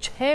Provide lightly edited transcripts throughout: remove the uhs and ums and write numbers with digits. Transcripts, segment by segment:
6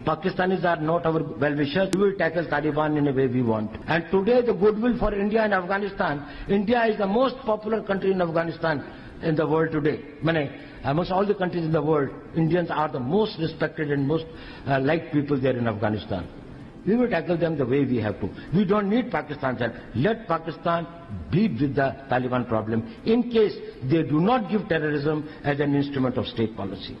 Pakistanis are not our well-wishers. We will tackle Taliban in a way we want. And today the goodwill for India and Afghanistan. India is the most popular country in Afghanistan in the world today. Amongst all the countries in the world, Indians are the most respected and most liked people there in Afghanistan. We will tackle them the way we have to. We don't need Pakistan's help. Let Pakistan deal with the Taliban problem in case they do not give terrorism as an instrument of state policy.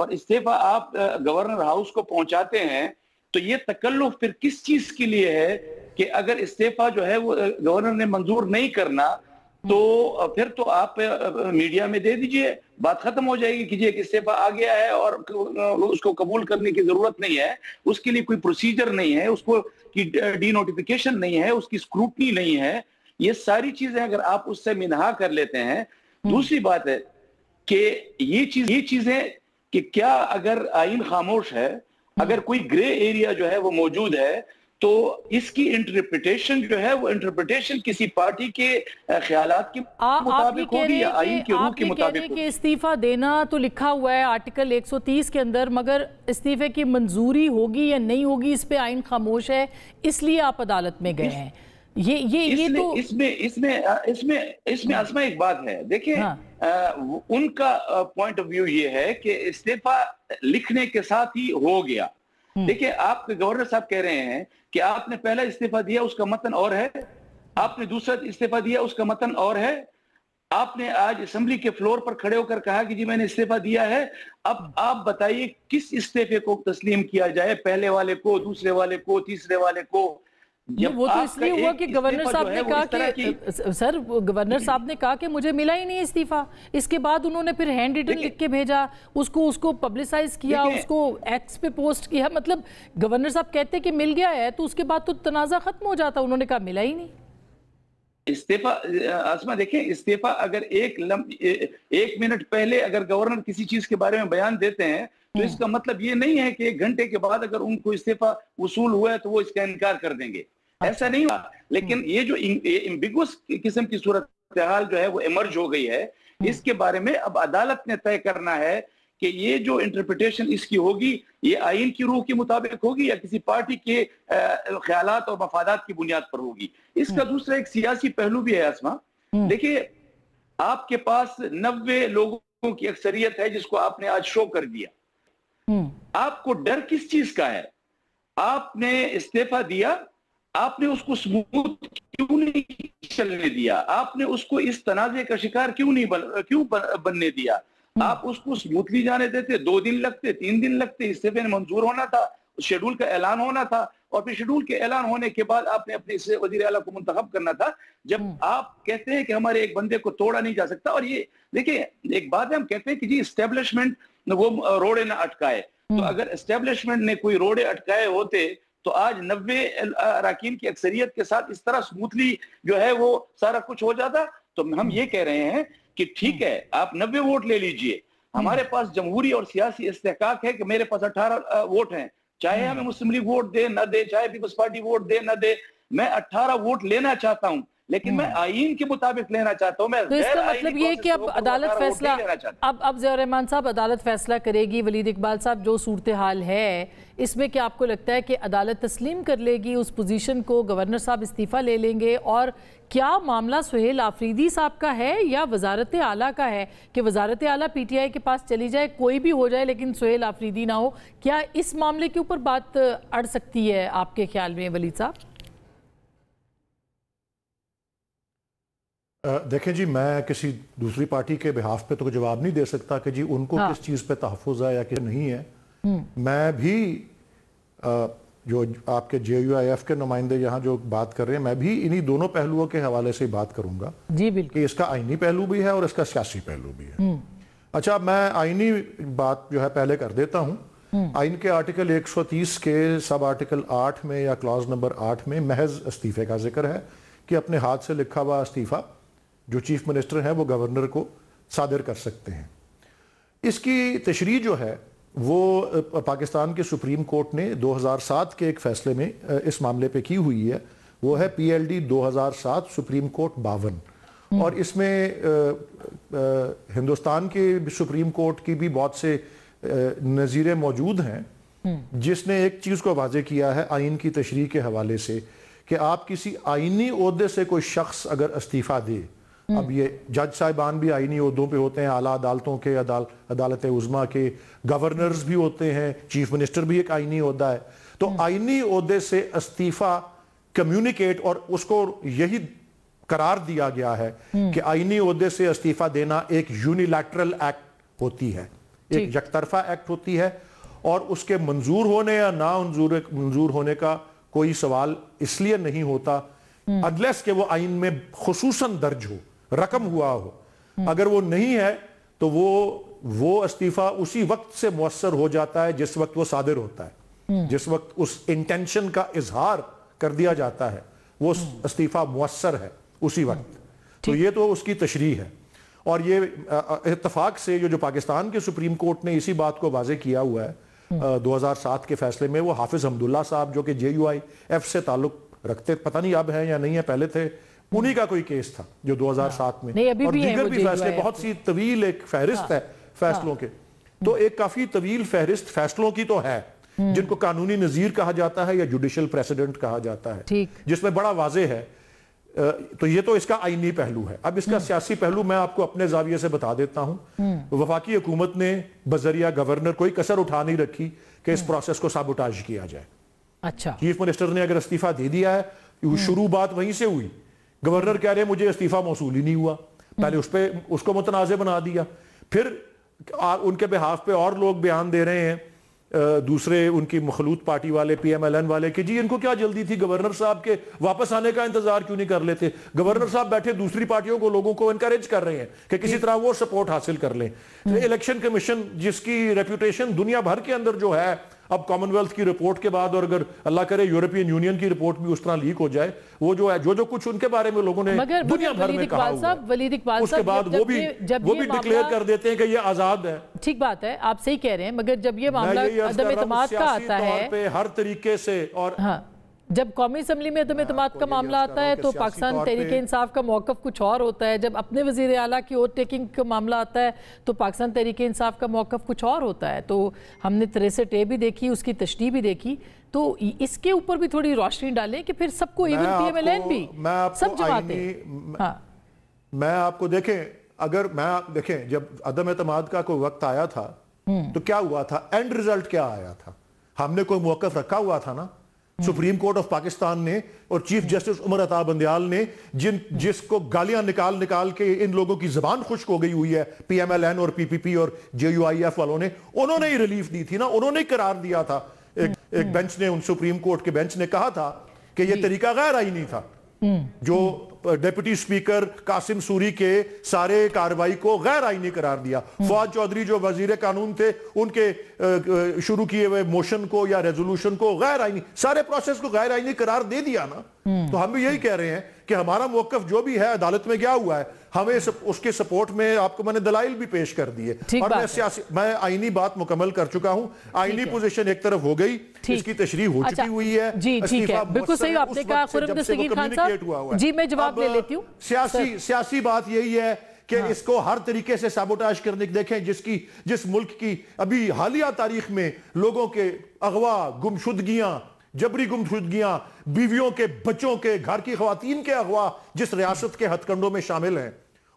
اور استعفا آپ governor house کو پہنچاتے ہیں تو یہ تکلف پھر کس چیز کے لیے ہے کہ اگر استعفا جو ہے وہ گورنر نے منظور نہیں کرنا تو پھر تو آپ میڈیا میں دے دیجئے، بات ختم ہو جائے گی کہ ایک استعفا آ گیا ہے اور اس کو قبول کرنے کی ضرورت نہیں ہے، اس کے لیے کوئی پروسیجر نہیں ہے، اس کو کی ڈی نوٹیفیکیشن نہیں ہے، اس کی اسکروٹنی نہیں ہے. یہ ساری چیزیں اگر آپ اس سے منہا کر لیتے ہیں. دوسری بات ہے کہ یہ چیزیں کہ کیا اگر آئین خاموش ہے، اگر کوئی گرے ایریا جو ہے وہ موجود ہے تو اس کی انٹرپریٹیشن جو ہے وہ انٹرپریٹیشن کسی پارٹی کے خیالات کے مطابق ہوگی یا آئین کے روح کے مطابق ہوگی. کہ استعفیٰ دینا تو لکھا ہوا ہے آرٹیکل 130 کے اندر، مگر استعفے کی منظوری ہوگی یا نہیں ہوگی اس پہ آئین خاموش ہے، اس لیے آپ عدالت میں گئے ہیں. یہ تو اس میں اسما ایک بات ہے، دیکھیں ان کا پوائنٹ آف ویو یہ ہے کہ استعفیٰ لکھنے کے ساتھ ہی ہو گیا. دیکھیں آپ کے گورنر صاحب کہہ رہے ہیں کہ آپ نے پہلا استعفیٰ دیا اس کا متن اور ہے، آپ نے دوسرا استعفیٰ دیا اس کا متن اور ہے، آپ نے آج اسمبلی کے فلور پر کھڑے ہو کر کہا کہ جی میں نے استعفیٰ دیا ہے. اب آپ بتائیے کس استعفے کو تسلیم کیا جائے، پہلے والے کو، دوسرے والے کو، تیسرے والے کو؟ وہ تو اس لیے ہوا کہ گورنر صاحب نے کہا کہ سر گورنر صاحب نے کہا کہ مجھے ملا ہی نہیں استعفیٰ. اس کے بعد انہوں نے پھر ہینڈ ریٹن لکھ کے بھیجا، اس کو پبلسائز کیا، اس کو ایکس پہ پوسٹ کیا. مطلب گورنر صاحب کہتے کہ مل گیا ہے تو اس کے بعد تو تنازع ختم ہو جاتا. انہوں نے کہا ملا ہی نہیں استعفیٰ. اسما دیکھیں استعفیٰ اگر ایک منٹ پہلے اگر گورنر کسی چیز کے بارے میں بیان دیتے ہیں تو اس کا مطلب یہ نہیں ہے کہ ایک گھنٹے کے بعد اگر ان کو استعفیٰ وصول ہوا ہے تو وہ اس کا انکار کر دیں گے. ایسا نہیں ہوا. لیکن یہ جو امبیگوس قسم کی صورتحال جو ہے وہ ایمرج ہو گئی ہے، اس کے بارے میں اب عدالت نے طے کرنا ہے کہ یہ جو انٹرپریٹیشن اس کی ہوگی یہ آئین کی روح کے مطابق ہوگی یا کسی پارٹی کے خیالات اور مفادات کی بنیاد پر ہوگی. اس کا دوسرا ایک سیاسی پہلو بھی ہے اسما. دیکھیے آپ کے پاس 90 لوگوں کی اکثریت ہے جس کو آپ نے آج شو کر دیا. آپ کو ڈر کس چیز کا ہے؟ آپ نے استعفیٰ دیا، آپ نے اس کو سموتھ کیوں نہیں چلنے دیا؟ آپ نے اس کو اس تنازع کا شکار کیوں بننے دیا؟ آپ اس کو سموتھلی جانے دیتے، 2 دن لگتے، 3 دن لگتے، استعفے منظور ہونا تھا، شیڈول کا اعلان ہونا تھا، اور پھر شیڈول کے اعلان ہونے کے بعد آپ نے اپنے وزیر اعلیٰ کو منتخب کرنا تھا. جب آپ کہتے ہیں کہ ہمارے ایک بندے کو توڑا نہیں جا سکتا، اور یہ دیکھیں ایک بات ہے، ہم کہتے ہیں کہ جی اسٹیبلشمنٹ وہ روڑے نہ اٹکائے، تو اگر اسٹیبلشمنٹ نے کوئی روڑے اٹکائے ہوتے تو آج 90 اراکین کی اکثریت کے ساتھ اس طرح سموتھلی جو ہے وہ سارا کچھ ہو جاتا. تو ہم یہ کہہ رہے ہیں کہ ٹھیک ہے آپ 90 ووٹ لے لیجئے، ہمارے پاس جمہوری اور سیاسی استحقاق ہے کہ میرے پاس 18 ووٹ ہیں، چاہے ہمیں مسلم لیگ ووٹ دے نہ دے، چاہے پیپلز پارٹی ووٹ دے نہ دے، میں 18 ووٹ لینا چاہتا ہوں، لیکن میں آئین کے مطابق لینا چاہتا ہوں. میں تو اس کا مطلب یہ کہ اب عدالت فیصلہ اب ضیاء الرحمان صاحب عدالت فیصلہ کرے گی. ولید اقبال صاحب جو صورتحال ہے اس میں کیا آپ کو لگتا ہے کہ عدالت تسلیم کر لے گی اس پوزیشن کو، گورنر صاحب استعفیٰ لے لیں گے، اور کیا معاملہ سہیل آفریدی صاحب کا ہے یا وزارت اعلیٰ کا ہے کہ وزارت اعلیٰ پی ٹی آئی کے پاس چلی جائے، کوئی بھی ہو جائے لیکن سہیل آفریدی نہ ہو؟ کیا اس معاملے کے اوپر بات اڑ سکتی ہے آپ کے خیال میں ولید صاحب؟ دیکھیں جی میں کسی دوسری پارٹی کے بحاف پہ تو جواب نہیں دے سکتا کہ جی ان کو کس چیز پہ تحفظ ہے یا کہ نہیں ہے. میں بھی جو آپ کے جے یو آئی ایف کے نمائندے یہاں جو بات کر رہے ہیں، میں بھی انہی دونوں پہلوؤں کے حوالے سے بات کروں گا جی بالکل، کہ اس کا آئینی پہلو بھی ہے اور اس کا سیاسی پہلو بھی ہے. اچھا میں آئینی بات جو ہے پہلے کر دیتا ہوں. آئین کے آرٹیکل 130 کے سب آرٹیکل 8 میں یا کلاز نمبر 8 میں محض استعفے کا ذکر ہے کہ اپنے ہاتھ سے لکھا ہوا استعفیٰ جو چیف منسٹر ہیں وہ گورنر کو صادر کر سکتے ہیں. اس کی تشریح جو ہے وہ پاکستان کے سپریم کورٹ نے 2007 کے ایک فیصلے میں اس معاملے پہ کی ہوئی ہے. وہ ہے P L D 2007 supreme court 52، اور اس میں ہندوستان کے سپریم کورٹ کی بھی بہت سے نظیریں موجود ہیں جس نے ایک چیز کو واضح کیا ہے آئین کی تشریح کے حوالے سے کہ آپ کسی آئینی عہدے سے کوئی شخص اگر استعفیٰ دے، اب یہ جج صاحبان بھی آئینی عہدوں پہ ہوتے ہیں، اعلیٰ عدالتوں کے، عدالت عظمیٰ کے، گورنرز بھی ہوتے ہیں، چیف منسٹر بھی ایک آئینی عہدہ ہے. تو آئینی عہدے سے استعفیٰ کمیونیکیٹ، اور اس کو یہی قرار دیا گیا ہے کہ آئینی عہدے سے استعفیٰ دینا ایک یونیلیٹرل ایکٹ ہوتی ہے، ایک یک طرفہ ایکٹ ہوتی ہے، اور اس کے منظور ہونے یا نا منظور ہونے کا کوئی سوال اس لیے نہیں ہوتا اگلیس کہ وہ آئین میں خصوصاً درج ہو، رقم ہوا ہو. اگر وہ نہیں ہے تو وہ استعفیٰ اسی وقت سے مؤثر ہو جاتا ہے جس وقت وہ صادر ہوتا ہے، جس وقت اس انٹینشن کا اظہار کر دیا جاتا ہے وہ استعفیٰ مؤثر ہے اسی وقت. تو یہ تو اس کی تشریح ہے. اور یہ اتفاق سے جو پاکستان کے سپریم کورٹ نے اسی بات کو واضح کیا ہوا ہے 2007 کے فیصلے میں، وہ حافظ حمداللہ صاحب جو کہ JUIF سے تعلق رکھتے، پتہ نہیں اب ہیں یا نہیں ہے، پہلے تھے، انہی کا کوئی کیس تھا جو 2007 میں، اور دیگر بھی فیصلے، بہت سی طویل ایک فہرست ہے فیصلوں کے. تو ایک کافی طویل فہرست فیصلوں کی تو ہے جن کو قانونی نظیر کہا جاتا ہے یا جوڈیشل پریسیڈنٹ کہا جاتا ہے، جس میں بڑا واضح ہے. تو یہ تو اس کا آئینی پہلو ہے. اب اس کا سیاسی پہلو میں آپ کو اپنے زاویے سے بتا دیتا ہوں. وفاقی حکومت نے بذریعہ گورنر کوئی کسر اٹھا نہیں رکھی کہ اس پروسیس کو سابوٹاج کیا جائے. اچھا، چیف منسٹر نے اگر استعفیٰ دے دیا ہے، شروع بات وہیں سے ہوئی. گورنر کہہ رہے مجھے استعفیٰ موصول ہی نہیں ہوا، پہلے اس کو متنازع بنا دیا، پھر ان کے بہاف پہ اور لوگ بیان دے رہے ہیں، دوسرے ان کی مخلوط پارٹی والے، PMLN والے، کہ جی ان کو کیا جلدی تھی گورنر صاحب کے واپس آنے کا انتظار کیوں نہیں کر لیتے. گورنر صاحب بیٹھے دوسری پارٹیوں کو، لوگوں کو انکریج کر رہے ہیں کہ کسی طرح وہ سپورٹ حاصل کر لیں. الیکشن کمیشن جس کی ریپوٹیشن دنیا بھر کے اندر جو ہے، اب کامن ویلتھ کی رپورٹ کے بعد، اور اگر اللہ کرے یورپین یونین کی رپورٹ بھی اس طرح لیک ہو جائے، وہ جو ہے جو کچھ ان کے بارے میں لوگوں نے دنیا بھر میں کہا ہوا ہے، اس کے بعد وہ بھی ڈکلیئر کر دیتے ہیں کہ یہ آزاد ہے. ٹھیک بات ہے، آپ صحیح کہہ رہے ہیں، مگر جب یہ معاملہ عدم اعتماد کا آتا ہے، ہر طریقے سے، اور جب قومی اسمبلی میں عدم اعتماد کا معاملہ آتا ہے تو پاکستان تحریک انصاف کا موقف کچھ اور ہوتا ہے. جب اپنے وزیر اعلیٰ کی اوور ٹیکنگ کا معاملہ آتا ہے تو پاکستان تحریک انصاف کا موقف کچھ اور ہوتا ہے. تو ہم نے 63A بھی دیکھی، اس کی تشریح بھی دیکھی. تو اس کے اوپر بھی تھوڑی روشنی ڈالیں کہ پھر سب کو، ایون PMLN بھی، سب جماعتیں. میں آپ کو دیکھیں، اگر دیکھیں جب عدم اعتماد کا کوئی وقت آیا تھا تو کیا ہوا تھا، اینڈ ریزلٹ کیا آیا تھا. ہم نے کوئی موقف رکھا ہوا تھا نا، سپریم کورٹ آف پاکستان نے اور چیف جسٹس عمر عطا بندیال نے، جس کو گالیاں نکال کے ان لوگوں کی زبان خشک ہو گئی ہوئی ہے، PMLN اور PPP اور JUIF والوں نے، انہوں نے ہی ریلیف دی تھی نا، انہوں نے ہی قرار دیا تھا. ایک بینچ نے، ان سپریم کورٹ کے بینچ نے کہا تھا کہ یہ طریقہ غیر آئینی تھا، جو ڈیپٹی سپیکر قاسم سوری کے سارے کارروائی کو غیر آئینی قرار دیا. فواد چودھری جو وزیر قانون تھے، ان کے شروع کیے ہوئے موشن کو یا ریزولوشن کو غیر آئینی، سارے پروسیس کو غیر آئینی قرار دے دیا نا. تو ہم بھی یہی کہہ رہے ہیں کہ ہمارا موقف جو بھی ہے عدالت میں گیا ہوا ہے، ہمیں اس کے سپورٹ میں آپ کو میں نے دلائل بھی پیش کر دیے، اور میں آئینی بات مکمل کر چکا ہوں. آئینی پوزیشن ایک طرف ہو گئی، اس کی تشریح ہو چکی ہوئی ہے. جی ٹھیک ہے، بالکل صحیح آپ نے کہا خرم دستگیر خان صاحب. جی میں جواب لے لیتی ہوں. سیاسی بات یہی ہے کہ اس کو ہر طریقے سے سابوٹاج کرنے کی، دیکھیں جس ملک کی ابھی حالیہ تاریخ میں لوگوں کے اغوا، گمشدگیاں، جبری گمشدگیاں، بیویوں کے، بچوں کے، گھر کی خواتین کے اغوا جس ریاست کے ہتھ کنڈوں میں شامل ہیں،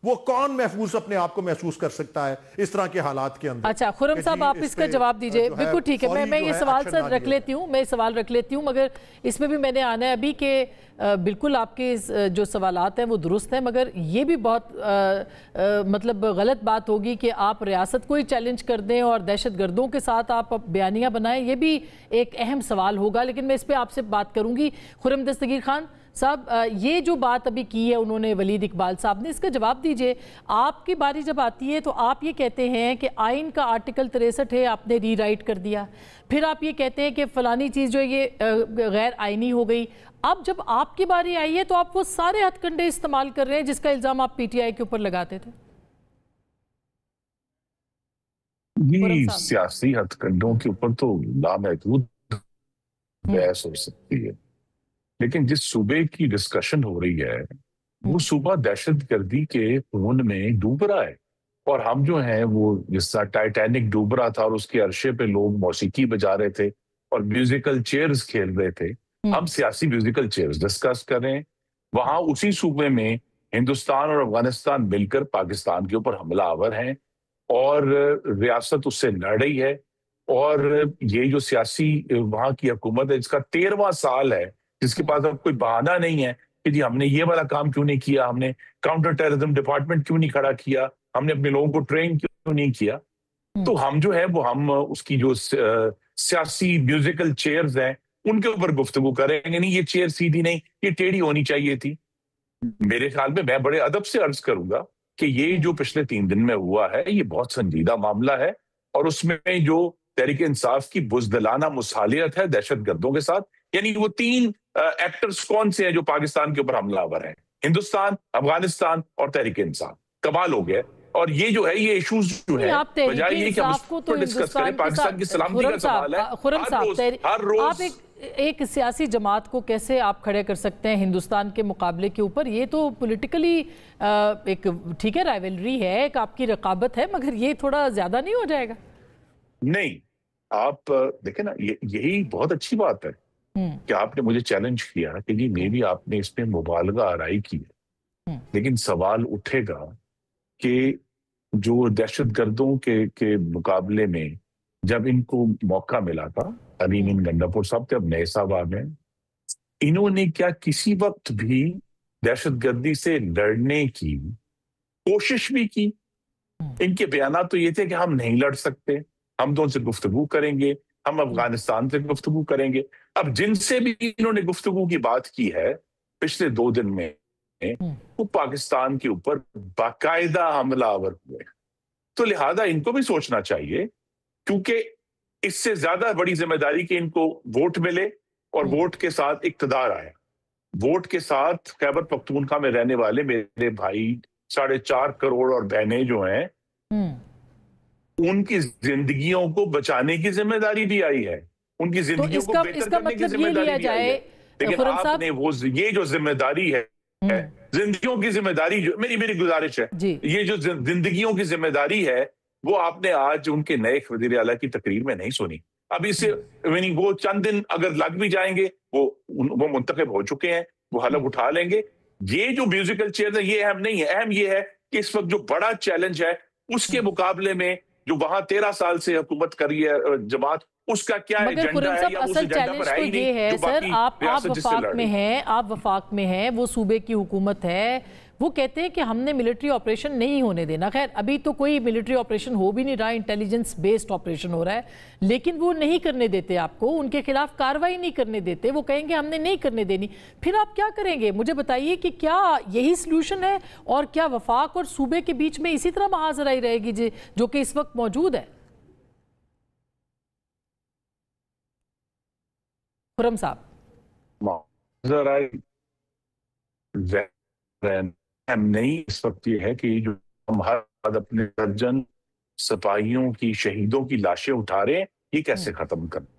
وہ کون محفوظ اپنے آپ کو محسوس کر سکتا ہے اس طرح کے حالات کے اندر. اچھا خرم صاحب آپ اس کا جواب دیجئے. بالکل ٹھیک ہے، میں یہ سوال سر رکھ لیتی ہوں، مگر اس میں بھی میں نے آنا ہے ابھی کہ بالکل آپ کے جو سوالات ہیں وہ درست ہیں، مگر یہ بھی بہت مطلب غلط بات ہوگی کہ آپ ریاست کو ہی چیلنج کر دیں اور دہشت گردوں کے ساتھ آپ بیانیاں بنائیں. یہ بھی ایک اہم سوال ہوگا، لیکن میں اس پہ آپ سے بات کروں گی. خرم دستگیر خان صاحب، یہ جو بات ابھی کی ہے انہوں نے، ولید اقبال صاحب نے، اس کا جواب دیجئے. آپ کی باری جب آتی ہے تو آپ یہ کہتے ہیں کہ آئین کا آرٹیکل 63 ہے، آپ نے ری رائٹ کر دیا. پھر آپ یہ کہتے ہیں کہ فلانی چیز جو یہ غیر آئینی ہو گئی. اب جب آپ کی باری آئی ہے تو آپ وہ سارے ہتھ کنڈے استعمال کر رہے ہیں جس کا الزام آپ PTI کے اوپر لگاتے تھے. یہ سیاسی ہتھ کنڈوں کے اوپر تو لامحدود بحث ہو سکتی ہے، لیکن جس صوبے کی ڈسکشن ہو رہی ہے وہ صوبہ دہشت گردی کے خون میں ڈوب رہا ہے. اور ہم جو ہیں وہ جس طرح ٹائٹینک ڈوب رہا تھا اور اس کے عرشے پہ لوگ موسیقی بجا رہے تھے اور میوزیکل چیئرز کھیل رہے تھے، ہم سیاسی میوزیکل چیئرز ڈسکس کر رہے ہیں. وہاں اسی صوبے میں ہندوستان اور افغانستان مل کر پاکستان کے اوپر حملہ آور ہیں اور ریاست اس سے لڑ رہی ہے. اور یہ جو سیاسی وہاں کی حکومت ہے جس کا 13واں سال ہے، جس کے پاس اب کوئی بہانہ نہیں ہے کہ جی ہم نے یہ والا کام کیوں نہیں کیا، ہم نے کاؤنٹر ٹیررزم ڈپارٹمنٹ کیوں نہیں کھڑا کیا، ہم نے اپنے لوگوں کو ٹرین کیوں نہیں کیا. تو ہم جو ہے وہ ہم اس کی جو سیاسی میوزیکل چیئرز ہیں ان کے اوپر گفتگو کریں گے. نہیں یہ چیئر سیدھی نہیں, یہ ٹیڑھی ہونی چاہیے تھی. میرے خیال میں بڑے ادب سے عرض کروں گا کہ یہ جو پچھلے 3 دن میں ہوا ہے یہ بہت سنجیدہ معاملہ ہے, اور اس میں جو تحریک انصاف کی بزدلانہ مصالحت ہے دہشت گردوں کے ساتھ, یعنی وہ 3 ایکٹرز کون سے ہیں جو پاکستان کے اوپر حملہ آور ہیں, ہندوستان, افغانستان اور تحریک انصاف. کمال ہو گیا. اور یہ جو ہے یہ ایشوز جو ہے بجائے یہ کہ ہم اس کو ڈسکس کریں, پاکستان کی سلامتی کا سوال ہے. خرم صاحب, ہر روز آپ ایک سیاسی جماعت کو کیسے آپ کھڑے کر سکتے ہیں ہندوستان کے مقابلے کے اوپر؟ یہ تو پولیٹیکلی ایک ٹھیک ہے رائیولری ہے, ایک آپ کی رقابت ہے, مگر یہ تھوڑا زیادہ نہیں ہو جائے گا؟ نہیں, آپ دیکھیں نا, یہی بہت اچھی بات ہے کہ آپ نے مجھے چیلنج کیا کہ جی میں بھی آپ نے اس میں مبالغہ آرائی کی ہے, لیکن سوال اٹھے گا کہ جو دہشت گردوں کے مقابلے میں جب ان کو موقع ملا تھا, علیم گنڈاپور صاحب تھے, اب نئے صاحب آ گئے, انہوں نے کیا کسی وقت بھی دہشت گردی سے لڑنے کی کوشش بھی کی؟ ان کے بیانات تو یہ تھے کہ ہم نہیں لڑ سکتے, ہم تو ان سے گفتگو کریں گے, ہم افغانستان سے گفتگو کریں گے. اب جن سے بھی انہوں نے گفتگو کی بات کی ہے پچھلے 2 دن میں, وہ پاکستان کے اوپر باقاعدہ حملہ آور ہوئے. تو لہذا ان کو بھی سوچنا چاہیے, کیونکہ اس سے زیادہ بڑی ذمہ داری کہ ان کو ووٹ ملے اور ووٹ کے ساتھ اقتدار آیا. ووٹ کے ساتھ خیبر پختونخوا میں رہنے والے میرے بھائی 4.5 کروڑ اور بہنیں جو ہیں, ان کی زندگیوں کو بچانے کی ذمہ داری بھی آئی ہے, ان کی زندگیوں کو بہتر کرنے کی ذمہ داری بھی آئی ہے. لیکن آپ نے یہ جو ذمہ داری ہے, زندگیوں کی ذمہ داری, جو میری گزارش ہے, یہ جو زندگیوں کی ذمہ داری ہے وہ آپ نے آج ان کے نئے وزیر اعلیٰ کی تقریر میں نہیں سنی. اب اسے وہ چند دن اگر لگ بھی جائیں گے, وہ منتخب ہو چکے ہیں, وہ حلف اٹھا لیں گے. یہ جو میوزیکل چیئر ہے یہ اہم نہیں ہے, اہم یہ ہے کہ اس وقت جو بڑا چیلنج ہے اس کے مقابلے میں جو وہاں 13 سال سے حکومت کر رہی ہے جماعت, اس کا کیا ایجنڈا ہے, یا اس ایجنڈا پر ہے ہی نہیں. ہے سر, آپ وفاق میں ہیں, وہ صوبے کی حکومت ہے, وہ کہتے ہیں کہ ہم نے ملٹری آپریشن نہیں ہونے دینا. خیر ابھی تو کوئی ملٹری آپریشن ہو بھی نہیں رہا, انٹیلیجنس بیسڈ آپریشن ہو رہا ہے, لیکن وہ نہیں کرنے دیتے آپ کو, ان کے خلاف کارروائی نہیں کرنے دیتے, وہ کہیں گے ہم نے نہیں کرنے دینی. پھر آپ کیا کریں گے؟ مجھے بتائیے کہ کیا یہی سلوشن ہے, اور کیا وفاق اور صوبے کے بیچ میں اسی طرح محاذرائی رہے گی جو کہ اس وقت موجود ہے؟ خرم صاحب, ہم نہیں, اس وقت یہ ہے کہ جو ہم ہر بعد اپنے درجن سپاہیوں کی, شہیدوں کی لاشیں اٹھا رہے ہیں, یہ کیسے ختم کریں؟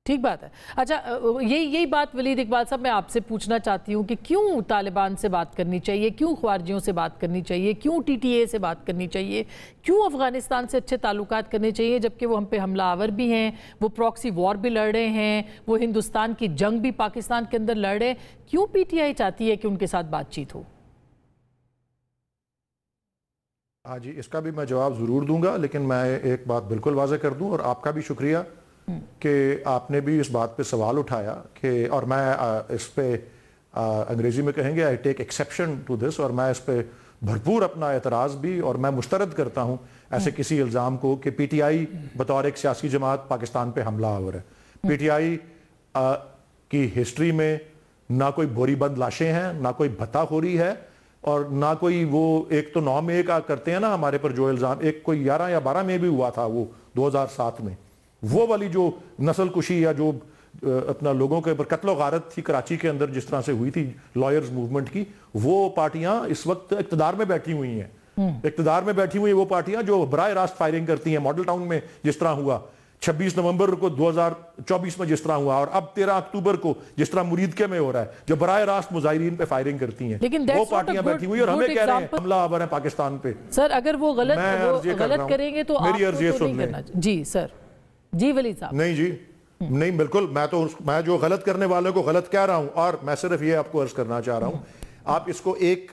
ٹھیک بات ہے. اچھا یہی بات ولید اقبال صاحب میں آپ سے پوچھنا چاہتی ہوں کہ کیوں طالبان سے بات کرنی چاہیے, کیوں خوارجیوں سے بات کرنی چاہیے, کیوں ٹی ٹی اے سے بات کرنی چاہیے, کیوں افغانستان سے اچھے تعلقات کرنے چاہیے جبکہ وہ ہم پہ حملہ آور بھی ہیں, وہ پراکسی وار بھی لڑ رہے ہیں, وہ ہندوستان کی جنگ بھی پاکستان کے اندر لڑ رہے ہیں. کیوں پی ٹی آئی چاہتی ہے کہ ان کے ساتھ بات چیت ہو؟ ہاں جی, اس کا بھی میں جواب ضرور دوں گا, لیکن میں ایک بات بالکل واضح کر دوں, اور آپ کا بھی شکریہ کہ آپ نے بھی اس بات پہ سوال اٹھایا کہ, اور میں اس پہ انگریزی میں کہیں گے I take exception to this, اور میں اس پہ بھرپور اپنا اعتراض بھی, اور میں مسترد کرتا ہوں ایسے کسی الزام کو کہ پی ٹی آئی بطور ایک سیاسی جماعت پاکستان پہ حملہ آور ہے. پی ٹی آئی کی ہسٹری میں نہ کوئی بوری بند لاشیں ہیں, نہ کوئی بھتا خوری ہے, اور نہ کوئی وہ ایک تو 9 میں ایک کرتے ہیں نا ہمارے پر جو الزام, ایک کوئی 11 یا 12 میں بھی ہوا تھا وہ 2007 میں, وہ والی جو نسل کشی یا جو اپنا لوگوں کے اوپر قتل و غارت تھی کراچی کے اندر جس طرح سے ہوئی تھی لائرز موومنٹ کی, وہ پارٹیاں اس وقت اقتدار میں بیٹھی ہوئی ہیں. اقتدار میں بیٹھی ہوئی وہ پارٹیاں جو براہ راست فائرنگ کرتی ہیں, ماڈل ٹاؤن میں جس طرح ہوا, 26 نومبر کو 2024 میں جس طرح ہوا, اور اب 13 اکتوبر کو جس طرح مریدکے میں ہو رہا ہے, جو براہ راست مظاہرین پہ فائرنگ کرتی ہیں, وہ پارٹیاں بیٹھی ہوئی, اور ہمیں کہہ رہے ہیں حملہ آور ہے پاکستان پہ. سر اگر وہ غلط کریں گے تو میری عرض یہ سن لیں. جی سر, جی ولید صاحب. نہیں جی, نہیں بالکل, میں جو غلط کرنے والوں کو غلط کہہ رہا ہوں, اور میں صرف یہ آپ کو عرض کرنا چاہ رہا ہوں, آپ اس کو ایک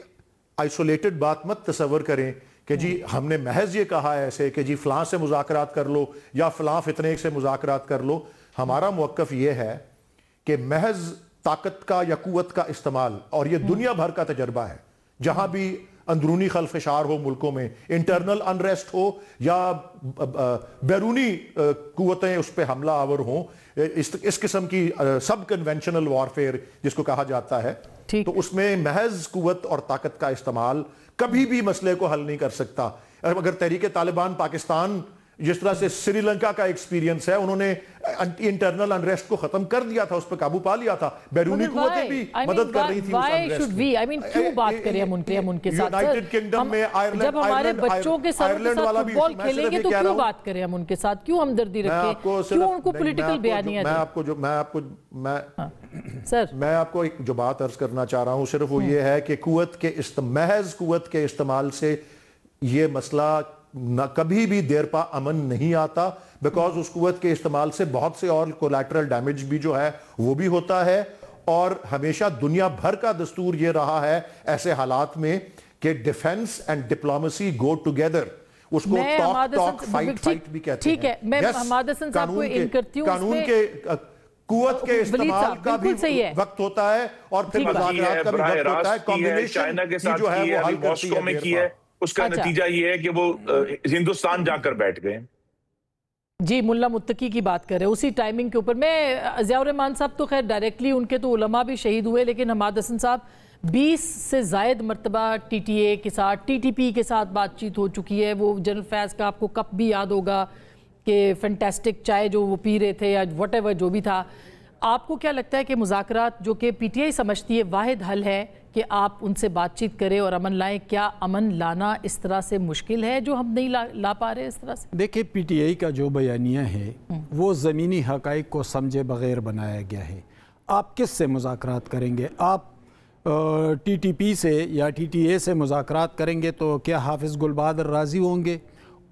آئسولیٹڈ بات مت تصور کریں کہ جی ہم نے محض یہ کہا ہے ایسے کہ جی فلاں سے مذاکرات کر لو یا فلاں فتنے سے مذاکرات کر لو. ہمارا موقف یہ ہے کہ محض طاقت کا یا قوت کا استعمال, اور یہ دنیا بھر کا تجربہ ہے, جہاں بھی اندرونی خلفشار ہو ملکوں میں، انٹرنل انریسٹ ہو یا بیرونی قوتیں اس پہ حملہ آور ہوں، اس قسم کی سب کنونشنل وارفیئر جس کو کہا جاتا ہے، تو اس میں محض قوت اور طاقت کا استعمال کبھی بھی مسئلے کو حل نہیں کر سکتا. اگر تحریک طالبان پاکستان جس طرح سے سری لنکا کا ایکسپیرینس ہے، انہوں نے انٹرنل انریسٹ کو ختم کر دیا تھا، اس پہ قابو پا لیا تھا، بیرونی قوتیں بھی مدد کر رہی تھی اس انریسٹ میں. کیوں بات کریں ہم ان کے ساتھ؟ یونائیٹڈ کنگڈم میں جب ہمارے بچوں کے ساتھ فٹ بال کھیلیں گے تو کیوں بات کریں ہم ان کے ساتھ؟ کیوں ہمدردی رکھیں؟ کیوں ان کو پولیٹیکل بیانیاں دیں؟ میں آپ کو جو بات عرض کرنا چاہ رہا ہوں صرف وہ یہ ہے کہ محض قوت کے استعمال سے یہ مسئلہ کبھی بھی دیر پا امن نہیں آتا، بیکاز اس قوت کے استعمال سے بہت سے اور کولیٹرل ڈیمیج بھی جو ہے وہ بھی ہوتا ہے. اور ہمیشہ دنیا بھر کا دستور یہ رہا ہے ایسے حالات میں کہ defence and diplomacy go together. اس کو ٹاک فائٹ بھی کہتے ہیں. ٹھیک ہے، میں حماد حسن صاحب کو ان کرتی ہوں. قانون کے قوت کے استعمال کا بھی وقت ہوتا ہے اور پھر مذاکرات کا بھی وقت ہوتا ہے. کمبینیشن چائنا کے ساتھ جو ہے وہ حل کرتی ہے. اس کا نتیجہ یہ ہے کہ وہ ہندوستان جا کر بیٹھ گئے. جی، ملا متقی کی بات کر رہے ہیں اسی ٹائمنگ کے اوپر. میں ضیاء الرحمان صاحب تو خیر ڈائریکٹلی ان کے تو علماء بھی شہید ہوئے، لیکن حماد حسن صاحب 20 سے زائد مرتبہ ٹی ٹی اے کے ساتھ، ٹی ٹی پی کے ساتھ بات چیت ہو چکی ہے. وہ جنرل فیض کا آپ کو کپ بھی یاد ہوگا کہ فینٹیسٹک چائے جو وہ پی رہے تھے یا وٹ ایور جو بھی تھا. آپ کو کیا لگتا ہے کہ مذاکرات جو کہ پی ٹی آئی سمجھتی ہے واحد حل ہے کہ آپ ان سے بات چیت کریں اور امن لائیں، کیا امن لانا اس طرح سے مشکل ہے جو ہم نہیں لا پا رہے اس طرح سے؟ دیکھیں، پی ٹی آئی کا جو بیانیہ ہے وہ زمینی حقائق کو سمجھے بغیر بنایا گیا ہے. آپ کس سے مذاکرات کریں گے؟ آپ ٹی ٹی پی سے یا ٹی ٹی اے سے مذاکرات کریں گے تو کیا حافظ گل بہادر راضی ہوں گے؟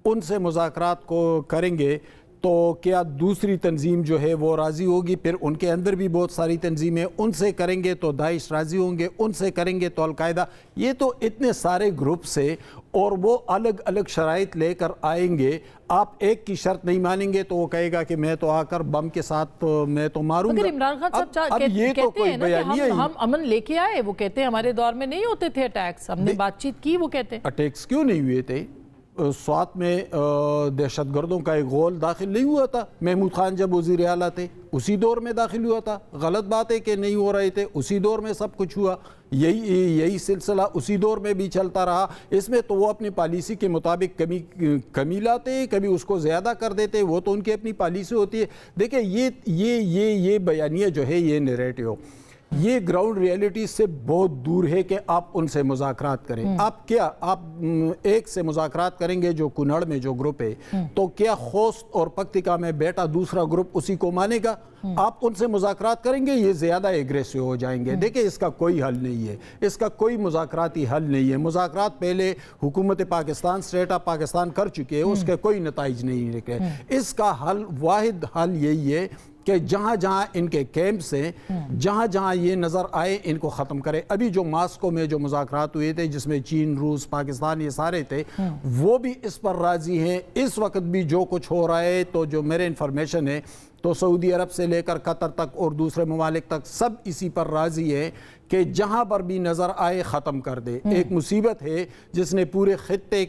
ان سے مذاکرات کو کریں گے تو کیا دوسری تنظیم جو ہے وہ راضی ہوگی؟ پھر ان کے اندر بھی بہت ساری تنظیمیں، ان سے کریں گے تو داعش راضی ہوں گے، ان سے کریں گے تو القاعدہ. یہ تو اتنے سارے گروپس ہیں اور وہ الگ الگ شرائط لے کر آئیں گے. آپ ایک کی شرط نہیں مانیں گے تو وہ کہے گا کہ میں تو آ کر بم کے ساتھ میں تو ماروں گا. مگر عمران خان صاحب کہتے ہیں نا کہ ہم امن لے کے آئے، وہ کہتے ہیں ہمارے دور میں نہیں ہوتے تھے اٹیکس، ہم نے بات چیت کی. وہ کہتے ہیں اٹیکس کیوں نہیں ہوئے تھے؟ سوات میں دہشت گردوں کا ایک غول داخل نہیں ہوا تھا؟ محمود خان جب وزیر اعلیٰ تھے اسی دور میں داخل ہوا تھا. غلط بات ہے کہ نہیں ہو رہے تھے، اسی دور میں سب کچھ ہوا. یہی سلسلہ اسی دور میں بھی چلتا رہا. اس میں تو وہ اپنی پالیسی کے مطابق کمی لاتے، کبھی اس کو زیادہ کر دیتے، وہ تو ان کی اپنی پالیسی ہوتی ہے. دیکھیں یہ بیانیہ جو ہے، یہ نیریٹیو، یہ گراؤنڈ ریئلٹی سے بہت دور ہے کہ آپ ان سے مذاکرات کریں. آپ ایک سے مذاکرات کریں گے جو کنڑ میں جو گروپ ہے، تو کیا خوست اور پکتیکا میں بیٹا دوسرا گروپ اسی کو مانے گا؟ آپ ان سے مذاکرات کریں گے، یہ زیادہ ایگریسو ہو جائیں گے. دیکھیں، اس کا کوئی حل نہیں ہے، اس کا کوئی مذاکراتی حل نہیں ہے. مذاکرات پہلے حکومت پاکستان، اسٹیٹ آف پاکستان کر چکے ہیں، اس کے کوئی نتائج نہیں نکلے. اس کا حل، واحد حل یہی ہے کہ جہاں جہاں ان کے کیمپس ہیں، جہاں جہاں یہ نظر آئے ان کو ختم کرے. ابھی جو ماسکو میں جو مذاکرات ہوئے تھے جس میں چین، روس، پاکستان یہ سارے تھے، وہ بھی اس پر راضی ہیں. اس وقت بھی جو کچھ ہو رہا ہے تو جو میرے انفارمیشن ہے تو سعودی عرب سے لے کر قطر تک اور دوسرے ممالک تک سب اسی پر راضی ہے کہ جہاں پر بھی نظر آئے ختم کر دے. ایک مصیبت ہے جس نے پورے خطے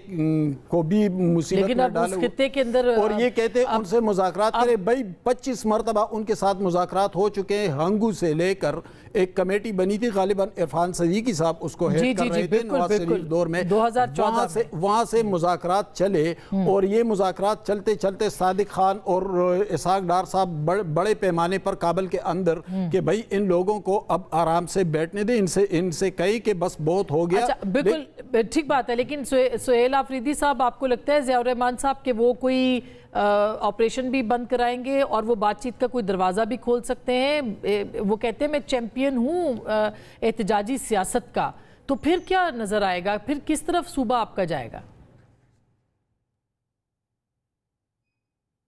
کو بھی مصیبت میں ڈالا، اور یہ کہتے ہیں ان سے مذاکرات کرے. بھائی 25 مرتبہ ان کے ساتھ مذاکرات ہو چکے ہیں. ہنگو سے لے کر ایک کمیٹی بنی تھی، غالباً عرفان صدیقی صاحب اس کو ہیڈ کر رہے تھے نواز شریف دور میں. 2014 وہاں سے مذاکرات چلے، اور یہ مذاکرات چلتے چلتے صادق خان اور اسحاق ڈار صاحب بڑے پیمانے پر کابل کے اندر کہ بھائی ان لوگوں کو اب آرام سے بیٹھنے دیں، ان سے کہی کہ بس بہت ہو گیا. بالکل ٹھیک بات ہے، لیکن سہیل آفریدی صاحب، آپ کو لگتا ہے ضیاء الرحمان صاحب کہ وہ کوئی آپریشن بھی بند کرائیں گے اور وہ بات چیت کا کوئی دروازہ بھی کھول سکتے ہیں؟ وہ کہتے ہیں میں چیمپئن ہوں احتجاجی سیاست کا. تو پھر کیا نظر آئے گا؟ پھر کس طرف صوبہ آپ کا جائے گا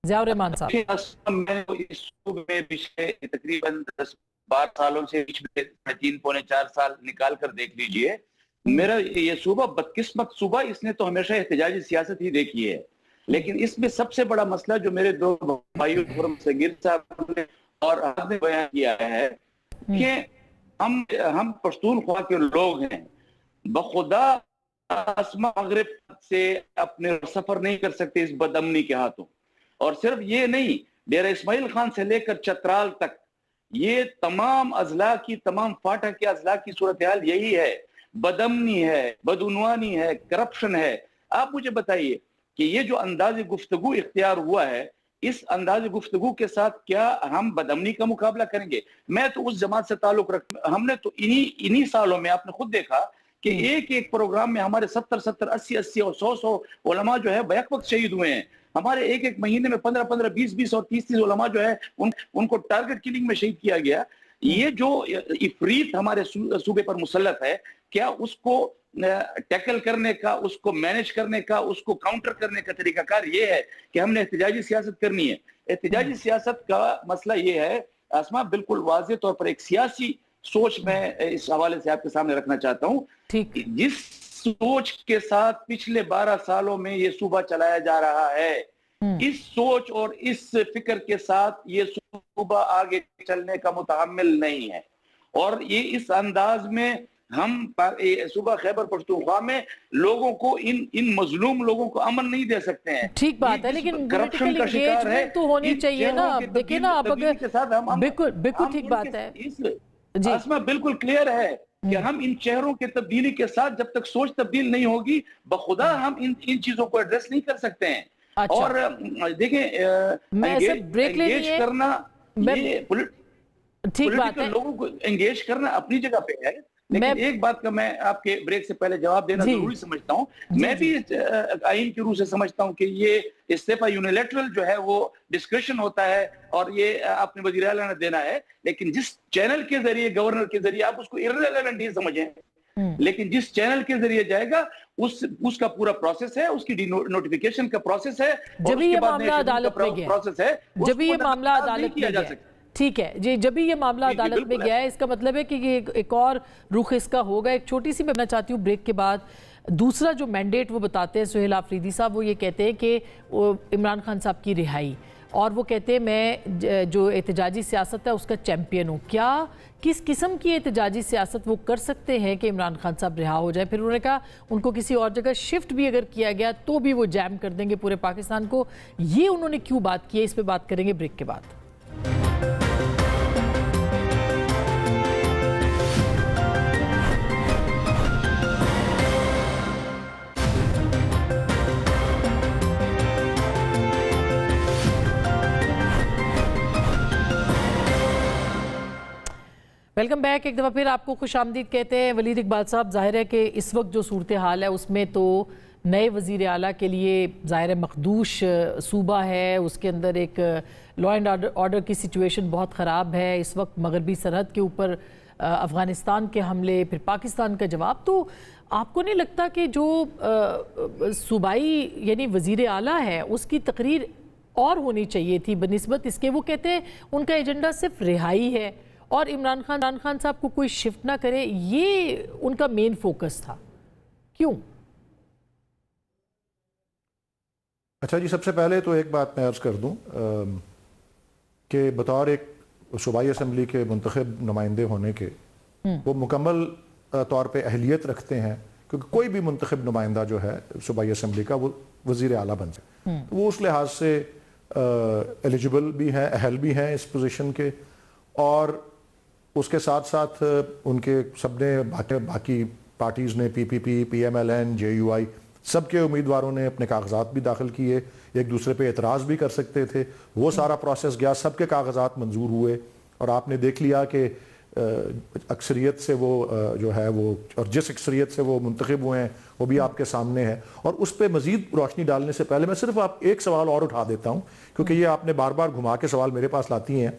ضیاء الرحمان صاحب؟ میں اس صوبے میں پچھلے تقریباً 10-12 سالوں سے 3-4 سال نکال کر دیکھ لیجئے، میرا یہ صوبہ بدقسمت صوبہ، اس نے تو ہمیشہ احتجاجی سیاست ہی دیکھی ہے. لیکن اس میں سب سے بڑا مسئلہ جو میرے دو بھائیوں خرم صغیر صاحب نے اور آپ نے بیان کیا ہے کہ ہم پشتونخوا کے لوگ ہیں، بخدا اسما مغرب سے اپنے سفر نہیں کر سکتے اس بدامنی کے ہاتھوں. اور صرف یہ نہیں، ڈیرہ اسماعیل خان سے لے کر چترال تک یہ تمام اضلاع کی، تمام فاٹا کے اضلاع کی صورتحال یہی ہے. بدامنی ہے، بدعنوانی ہے، کرپشن ہے. آپ مجھے بتائیے کہ یہ جو انداز گفتگو اختیار ہوا ہے، اس انداز گفتگو کے ساتھ کیا ہم بدامنی کا مقابلہ کریں گے؟ میں تو اس جماعت سے تعلق ہم نے تو انہی سالوں میں آپ نے خود دیکھا کہ ایک ایک پروگرام میں ہمارے 70 80 اور 100 علماء جو ہے بیک وقت شہید ہوئے ہیں. ہمارے ایک ایک مہینے میں 15 20 اور 30 علماء جو ہے ان کو ٹارگٹ کلنگ میں شہید کیا گیا. یہ جو افریت ہمارے صوبے پر مسلط ہے، کیا اس کو ٹیکل کرنے کا، اس کو مینج کرنے کا، اس کو کاؤنٹر کرنے کا طریقہ کار یہ ہے کہ ہم نے احتجاجی سیاست کرنی ہے؟ احتجاجی سیاست کا مسئلہ یہ ہے اسما، بالکل واضح طور پر ایک سیاسی سوچ میں اس حوالے سے آپ کے سامنے رکھنا چاہتا ہوں. جس سوچ کے ساتھ پچھلے 12 سالوں میں یہ صوبہ چلایا جا رہا ہے، اس سوچ اور اس فکر کے ساتھ یہ صوبہ آگے چلنے کا متحمل نہیں ہے. اور یہ اس انداز میں ہم صوبہ خیبر پختونخوا میں لوگوں کو، ان مظلوم لوگوں کو امن نہیں دے سکتے ہیں. ٹھیک بات ہے، لیکن کرپشن کا شکار ہے تو ہونی چاہیے نا. دیکھیں نا آپ اگر بالکل ٹھیک بات ہے. اسما بالکل کلیئر ہے کہ ہم ان چہروں کے تبدیلی کے ساتھ جب تک سوچ تبدیل نہیں ہوگی بخدا ہم ان چیزوں کو ایڈریس نہیں کر سکتے ہیں. اور دیکھیں انگیج کرنا، پولیٹیکل لوگوں کو انگیج کرنا اپنی جگہ پہ ہے، لیکن ایک بات کا میں آپ کے بریک سے پہلے جواب دینا ضروری سمجھتا ہوں. میں بھی آئین کی روح سے سمجھتا ہوں کہ یہ استعفیٰ یونیلیٹرل جو ہے وہ ڈسکریشن ہوتا ہے اور یہ اپنے وزیر اعلیٰ نے دینا ہے. لیکن جس چینل کے ذریعے، گورنر کے ذریعے، آپ اس کو irrelevant ہی سمجھیں، لیکن جس چینل کے ذریعے جائے گا اس کا پورا پروسیس ہے، اس کی نوٹیفیکیشن کا پروسیس ہے، جب یہ معاملہ عدالت میں گیا، جب یہ معاملہ عدالت میں گیا. ٹھیک ہے جی، جب یہ معاملہ عدالت میں گیا ہے، اس کا مطلب ہے کہ یہ ایک اور رخ اس کا ہوگا. ایک چھوٹی سی میں بنا چاہتی ہوں بریک کے بعد. دوسرا جو مینڈیٹ وہ بتاتے ہیں سہیل آفریدی صاحب، وہ یہ کہتے ہیں کہ عمران خان صاحب کی رہائی، اور وہ کہتے ہیں میں جو احتجاجی سیاست ہے اس کا چیمپئن ہوں. کیا کس قسم کی احتجاجی سیاست وہ کر سکتے ہیں کہ عمران خان صاحب رہا ہو جائیں؟ پھر انہوں نے کہا ان کو کسی اور جگہ شفٹ بھی اگر کیا گیا تو بھی وہ جیم کر دیں گے پورے پاکستان کو. یہ انہوں نے کیوں بات کی ہے، اس پہ بات کریں گے بریک کے بعد. Welcome back. ایک دفعہ پھر آپ کو خوش آمدید کہتے ہیں. ولید اقبال صاحب، ظاہر ہے کہ اس وقت جو صورتحال ہے اس میں تو نئے وزیر اعلیٰ کے لیے ظاہر مخدوش صوبہ ہے، اس کے اندر ایک لا اینڈ آرڈر کی سچویشن بہت خراب ہے اس وقت. مغربی سرحد کے اوپر افغانستان کے حملے، پھر پاکستان کا جواب. تو آپ کو نہیں لگتا کہ جو صوبائی یعنی وزیر اعلیٰ ہے اس کی تقریر اور ہونی چاہیے تھی بنسبت اس کے؟ وہ کہتے ہیں ان کا ایجنڈا صرف رہائی ہے اور عمران خان صاحب کو کوئی شفٹ نہ کرے، یہ ان کا مین فوکس تھا. کیوں؟ اچھا جی، سب سے پہلے تو ایک بات میں عرض کر دوں کہ بطور ایک صوبائی اسمبلی کے منتخب نمائندے ہونے کے وہ مکمل طور پہ اہلیت رکھتے ہیں، کیونکہ کوئی بھی منتخب نمائندہ جو ہے صوبائی اسمبلی کا وہ وزیر اعلیٰ بن جائے. وہ اس لحاظ سے ایلیجبل بھی ہیں، اہل بھی ہیں اس پوزیشن کے. اور اس کے ساتھ ساتھ ان کے سب نے باقی پارٹیز نے، P P P, P M L N, J U I, سب کے امیدواروں نے اپنے کاغذات بھی داخل کیے. ایک دوسرے پہ اعتراض بھی کر سکتے تھے، وہ سارا پروسیس گیا، سب کے کاغذات منظور ہوئے. اور آپ نے دیکھ لیا کہ اکثریت سے وہ جو ہے وہ، اور جس اکثریت سے وہ منتخب ہوئے ہیں وہ بھی آپ کے سامنے ہے. اور اس پہ مزید روشنی ڈالنے سے پہلے میں صرف آپ ایک سوال اور اٹھا دیتا ہوں، کیونکہ یہ آپ نے بار بار گھما کے سوال میرے پاس لاتی ہیں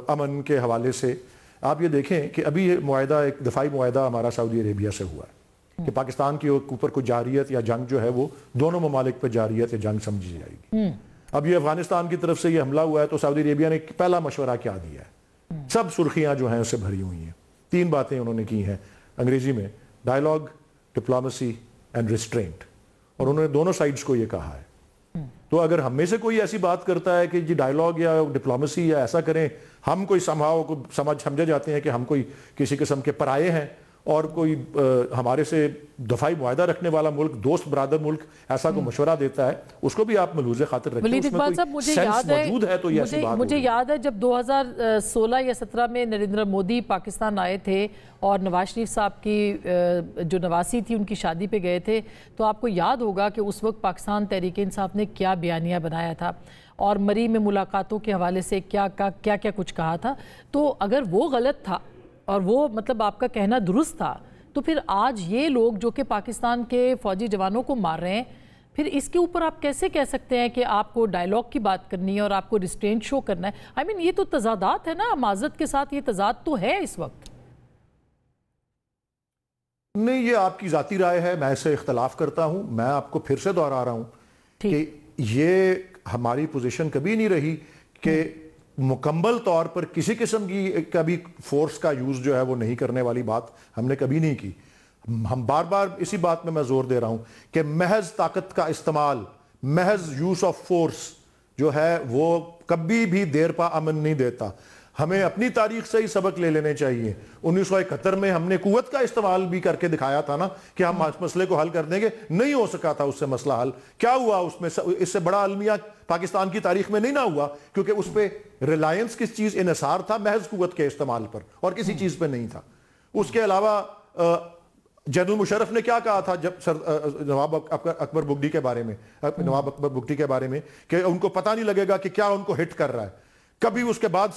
امن کے حوالے سے. آپ یہ دیکھیں کہ ابھی یہ معاہدہ، ایک دفاعی معاہدہ ہمارا سعودی عربیہ سے ہوا ہے کہ پاکستان کے اوپر کوئی جارحیت یا جنگ جو ہے وہ دونوں ممالک پہ جارحیت یا جنگ سمجھی جائے گی. اب یہ افغانستان کی طرف سے یہ حملہ ہوا ہے تو سعودی عربیہ نے پہلا مشورہ کیا دیا ہے؟ سب سرخیاں جو ہیں اس سے بھری ہوئی ہیں. 3 باتیں انہوں نے کی ہیں انگریزی میں: ڈائیلاگ، ڈپلومیسی اینڈ ریسٹرینٹ. اور انہوں نے دونوں سائڈز کو یہ کہا ہے. تو اگر ہم میں سے کوئی ایسی بات کرتا ہے کہ جی ڈائیلاگ یا ڈپلومیسی یا ایسا کریں، ہم کوئی سمجھے جاتے ہیں کہ ہم کوئی کسی قسم کے پرائے ہیں، اور کوئی ہمارے سے دفاعی معاہدہ رکھنے والا ملک، دوست برادر ملک ایسا کو مشورہ دیتا ہے، اس کو بھی آپ ملحوظ خاطر رکھیں، اس میں کوئی سینس موجود ہے تو یہ ایسی بات مجھے یاد ہے جب 2016 یا 17 میں نریندر مودی پاکستان آئے تھے اور نواز شریف صاحب کی جو نواسی تھی ان کی شادی پہ گئے تھے، تو آپ کو یاد ہوگا کہ اس وقت پاکستان تحریک انصاف نے کیا بیانیہ بنایا تھا اور مری میں ملاقاتوں کے حوالے سے کیا کچھ کہا تھا. تو اگر وہ غلط تھا اور وہ مطلب آپ کا کہنا درست تھا، تو پھر آج یہ لوگ جو کہ پاکستان کے فوجی جوانوں کو مار رہے ہیں، پھر اس کے اوپر آپ کیسے کہہ سکتے ہیں کہ آپ کو ڈائیلاگ کی بات کرنی ہے اور آپ کو ریسٹرینٹ شو کرنا ہے؟ یہ تو تضادات ہے نا، معذرت کے ساتھ یہ تضاد تو ہے اس وقت. نہیں، یہ آپ کی ذاتی رائے ہے، میں اسے اختلاف کرتا ہوں. میں آپ کو پھر سے دہرا رہا ہوں کہ یہ ہماری پوزیشن کبھی نہیں رہی کہ مکمل طور پر کسی قسم کی کبھی فورس کا یوز جو ہے وہ نہیں کرنے والی بات ہم نے کبھی نہیں کی. ہم بار بار اسی بات میں زور دے رہا ہوں کہ محض طاقت کا استعمال، محض یوز آف فورس جو ہے وہ کبھی بھی دیر پا امن نہیں دیتا. ہمیں اپنی تاریخ سے ہی سبق لے لینے چاہیے. 1971 میں ہم نے قوت کا استعمال بھی کر کے دکھایا تھا نا کہ ہم مسئلے کو حل کر دیں گے، نہیں ہو سکا تھا اس سے مسئلہ حل. کیا ہوا اس میں؟ اس سے بڑا المیہ پاکستان کی تاریخ میں نہیں نہ ہوا، کیونکہ اس پہ ریلائنس کس چیز، انحصار تھا محض قوت کے استعمال پر اور کسی چیز پہ نہیں تھا. اس کے علاوہ جنرل مشرف نے کیا کہا تھا جب نواب اکبر بگٹی کے بارے میں کہ ان کو پتہ نہیں لگے گا کہ کیا ان کو ہٹ کر رہا ہے. کبھی اس کے بعد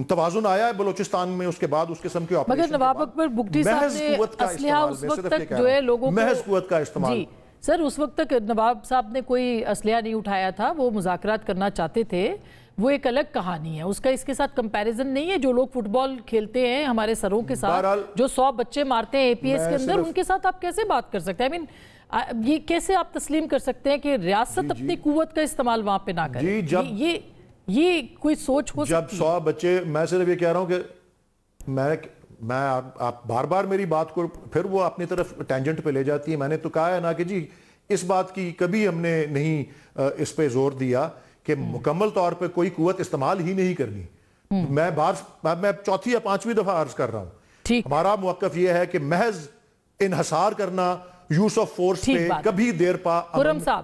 توازن آیا ہے بلوچستان میں اس کے بعد اس قسم کے آپریشن؟ مگر نواب اکبر بگٹی صاحب نے اسلحہ اس وقت تک جو ہے لوگوں کو محض قوت کا استعمال. جی سر، اس وقت تک نواب صاحب نے کوئی اسلحہ نہیں اٹھایا تھا، وہ مذاکرات کرنا چاہتے تھے، وہ ایک الگ کہانی ہے. اس کا اس کے ساتھ کمپیریزن نہیں ہے. جو لوگ فٹ بال کھیلتے ہیں ہمارے سروں کے ساتھ، جو 100 بچے مارتے ہیں APS کے اندر، ان کے ساتھ آپ کیسے بات کر سکتے ہیں؟ یہ کیسے آپ تسلیم کر سکتے ہیں کہ ریاست اپنی قوت کا استعمال وہاں پہ نہ کرے؟ یہ کوئی سوچ ہو سکتی ہے؟ جب 100 بچے، میں صرف یہ کہہ رہا ہوں کہ میں آپ بار بار میری بات کو پھر وہ اپنی طرف ٹینجنٹ پہ لے جاتی ہے. میں نے تو کہا ہے نا کہ جی اس بات کی کبھی ہم نے نہیں اس پہ زور دیا کہ مکمل طور پہ کوئی قوت استعمال ہی نہیں کرنی. میں چوتھی یا پانچویں دفعہ عرض کر رہا ہوں، ہمارا موقف یہ ہے کہ محض انحصار کرنا یوز آف فورس پہ کبھی دیر پا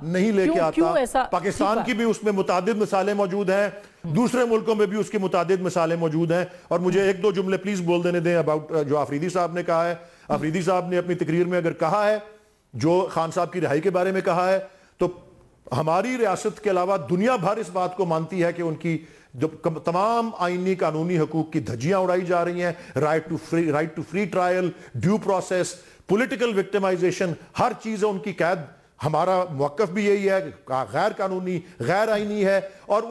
نہیں لے کے آتا. پاکستان کی بھی اس میں متعدد مثالیں موجود ہیں، دوسرے ملکوں میں بھی اس کی متعدد مثالیں موجود ہیں. اور مجھے ایک دو جملے پلیز بول دینے دیں اباؤٹ جو آفریدی صاحب نے کہا ہے. آفریدی صاحب نے اپنی تقریر میں اگر کہا ہے، جو خان صاحب کی رہائی کے بارے میں کہا ہے، تو ہماری ریاست کے علاوہ دنیا بھر اس بات کو مانتی ہے کہ ان کی جو تمام آئینی قانونی حقوق کی دھجیاں اڑائی جا رہی ہیں. Right to free trial, due process, political victimization, ہر چیز ان کی قید. ہمارا موقف بھی یہی ہے کہ غیر قانونی، غیر آئینی ہے. اور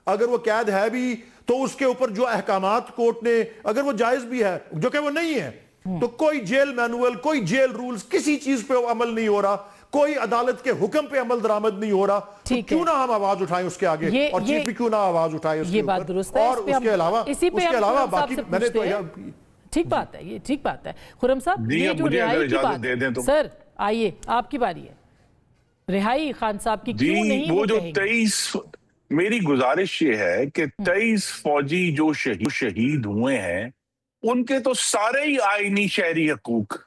اگر وہ قید ہے بھی تو اس کے اوپر جو احکامات کورٹ نے، اگر وہ جائز بھی ہے جو کہ وہ نہیں ہے، تو کوئی جیل مینول، کوئی جیل رولز، کسی چیز پہ عمل نہیں ہو رہا، کوئی عدالت کے حکم پہ عمل درآمد نہیں ہو رہا. تو کیوں نہ ہم آواز اٹھائیں اس کے آگے، اور چیف بھی کیوں نہ آواز اٹھائے اس کے اوپر. اور اس کے علاوہ باقی میں نے تو ٹھیک بات ہے، یہ ٹھیک بات ہے. خرم صاحب، یہ جو رہائی کی بات، سر آئیے آپ کی باری ہے. رہائی خان صاحب کی کیوں نہیں وہ جو 23، میری گزارش یہ ہے کہ 23 فوجی جو شہید ہوئے ہیں، ان کے تو سارے ہی آئینی شہری حقوق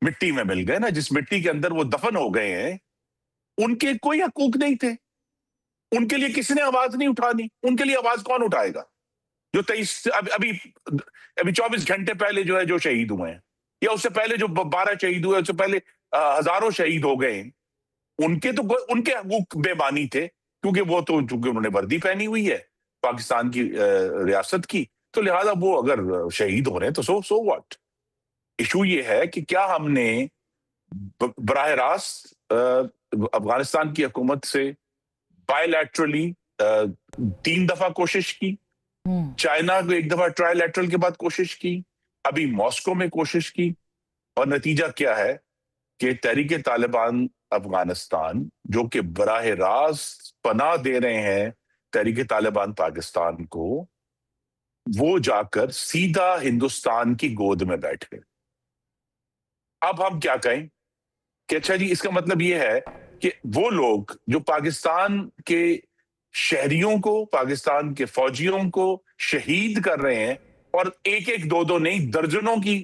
مٹی میں مل گئے نا. جس مٹی کے اندر وہ دفن ہو گئے ہیں، ان کے کوئی حقوق نہیں تھے. ان کے لیے کسی نے آواز نہیں اٹھانی. ان کے لیے آواز کون اٹھائے گا؟ جو 23 ابھی 24 گھنٹے پہلے جو ہے جو شہید ہوئے ہیں، یا اس سے پہلے جو 12 شہید ہوئے، اس سے پہلے ہزاروں شہید ہو گئے ہیں. ان کے حقوق بے معنی تھے، کیونکہ وہ تو چونکہ انہوں نے وردی پہنی ہوئی ہے پاکستان کی ریاست کی، تو لہٰذا وہ اگر شہید ہو رہے ہیں تو سو واٹ. ایشو یہ ہے کہ کیا ہم نے براہ راست افغانستان کی حکومت سے بائی لیٹرلی 3 دفعہ کوشش کی، چائنا کو 1 دفعہ ٹرائی لیٹرل کے بعد کوشش کی، ابھی ماسکو میں کوشش کی، اور نتیجہ کیا ہے کہ تحریک طالبان افغانستان، جو کہ براہ راست پناہ دے رہے ہیں تحریک طالبان پاکستان کو، وہ جا کر سیدھا ہندوستان کی گود میں بیٹھ گئے. اب ہم کیا کہیں کہ اچھا جی، اس کا مطلب یہ ہے کہ وہ لوگ جو پاکستان کے شہریوں کو، پاکستان کے فوجیوں کو شہید کر رہے ہیں، اور 1-1 2-2 نہیں، درجنوں کی